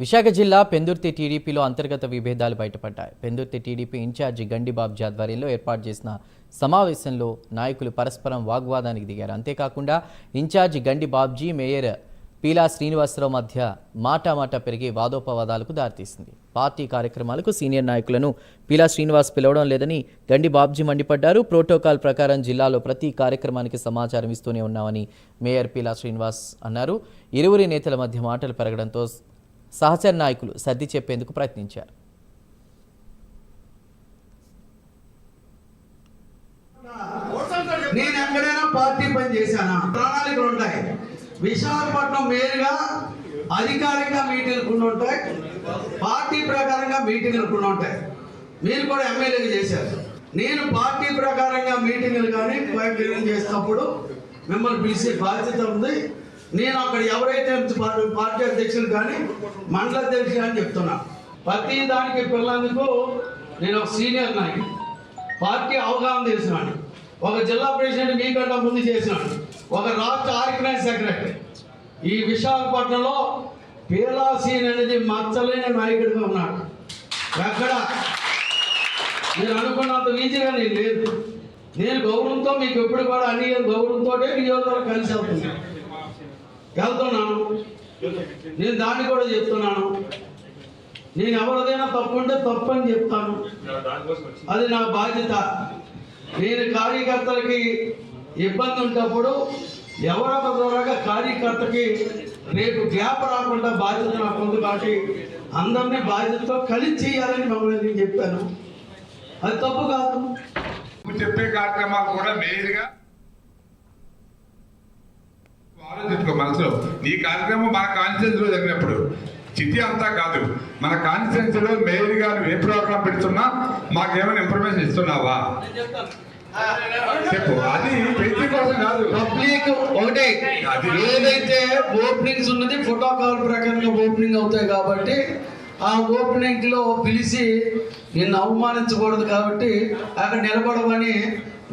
విశాఖ జిల్లా పెందుర్తి టీడీపీలో అంతర్గత విభేదాలు బయటపడ్డాయి. పెందుర్తి టీడీపీ ఇన్ఛార్జి గండి బాబ్జీ ఆధ్వర్యంలో ఏర్పాటు చేసిన సమావేశంలో నాయకులు పరస్పరం వాగ్వాదానికి దిగారు. అంతేకాకుండా ఇన్ఛార్జి గండి బాబ్జీ, మేయర్ పీలా శ్రీనివాసరావు మధ్య మాటామాట పెరిగి వాదోపవాదాలకు దారితీసింది. పార్టీ కార్యక్రమాలకు సీనియర్ నాయకులను పీలా శ్రీనివాస్ పిలవడం లేదని గండి బాబ్జీ మండిపడ్డారు. ప్రోటోకాల్ ప్రకారం జిల్లాలో ప్రతి కార్యక్రమానికి సమాచారం ఇస్తూనే ఉన్నామని మేయర్ పీలా శ్రీనివాస్ అన్నారు. ఇరువురి నేతల మధ్య మాటలు పెరగడంతో సహచర నాయకులు సర్ది చెప్పేందుకు ప్రయత్నించారు. నేను ఎక్కడైనా పార్టీ పని చేశానా? ప్రణాళికలు ఉంటాయి. విశాఖపట్నం మేయర్గా అధికారికంగా మీటింగ్లు ఉంటాయి, పార్టీ ప్రకారంగా మీటింగ్లు ఉంటాయి. మీరు కూడా ఎమ్మెల్యేగా చేశారు. నేను పార్టీ ప్రకారంగా మీటింగ్లు కానీ మీటింగ్ చేసినప్పుడు మిమ్మల్ని పిలిచే బాధ్యత ఉంది. నేను అక్కడ ఎవరైతే పార్టీ అధ్యక్షులు కానీ మండల అధ్యక్షులు అని చెప్తున్నా. ప్రతి దానికి పిల్లలకు నేను ఒక సీనియర్ నాయకుడు, పార్టీ అవగాహన చేసినాను. ఒక జిల్లా ప్రెసిడెంట్ మీకంటే ముందు చేసినాడు, ఒక రాష్ట్ర ఆర్గనైజ్ సెక్రటరీ. ఈ విశాఖపట్నంలో పీలాసీన్ అనేది మచ్చలేని నాయకుడిగా ఉన్నాడు. ఎక్కడ మీరు అనుకున్నంత ఈజీగా నేను లేదు. నేను గౌరవంతో మీకు ఎప్పుడు కూడా అన్ని గౌరవంతో నియోజకవర్గం కలిసి వెళ్తున్నాను. నేను దాన్ని కూడా చెప్తున్నాను. నేను ఎవరిదైనా తప్పు ఉంటే తప్పు అని చెప్తాను, అది నా బాధ్యత. నేను కార్యకర్తలకి ఇబ్బంది ఉన్నప్పుడు ఎవరొక ద్వారా కార్యకర్తకి రేపు గ్యాప్ రాకుండా బాధ్యత నాకు ఉంది. కాబట్టి అందరినీ బాధ్యతతో కలిసి చేయాలని మమ్మల్ని నేను చెప్పాను. అది తప్పు కాదు. చెప్పే కార్యక్రమాలు కూడా మేయర్గా ఆలోచించుకో మనసులో. నీ కార్యక్రమం మన కాన్స్టిట్యున్సీలో జరిగినప్పుడు చిట్టి అంతా కాదు, మన కాన్స్టిట్యున్సీలో మేయర్ గారు ఏ ప్రోగ్రాం పెడుతున్నా మాకేమైనా ఇన్ఫర్మేషన్ ఇస్తున్నావా చెప్పు. అది పెళ్లి కోసం కాదు, పబ్లిక్ ఒకటే. ఏదైతే ఓపెనింగ్స్ ఉన్నది ప్రోటోకాల్ ప్రకారంగా ఓపెనింగ్ అవుతాయి కాబట్టి ఆ ఓపెనింగ్ లో పిలిచి నిన్ను అవమానించకూడదు కాబట్టి అక్కడ నిలబడమని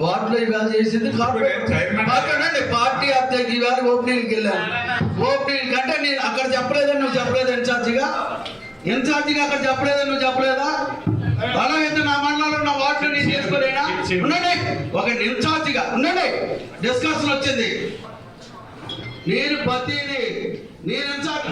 వార్డులో ఇవాళ చేసింది పార్టీ అధ్యక్షుడు. ఇవాళ ఓపెనింగ్కి వెళ్ళాను. ఓపెనింగ్ కంటే నేను అక్కడ చెప్పలేదని నువ్వు చెప్పలేదు, ఇన్ఛార్జిగా అక్కడ చెప్పలేదని నువ్వు చెప్పలేదా? అలా అయితే నా మండలంలో నా వార్డులో నేను చేసుకోలేనా? ఉండండి, ఒక ఇన్ఛార్జిగా ఉండండి. డిస్కషన్ వచ్చింది. నేను ప్రతిని నేను ఇన్ఛార్జ్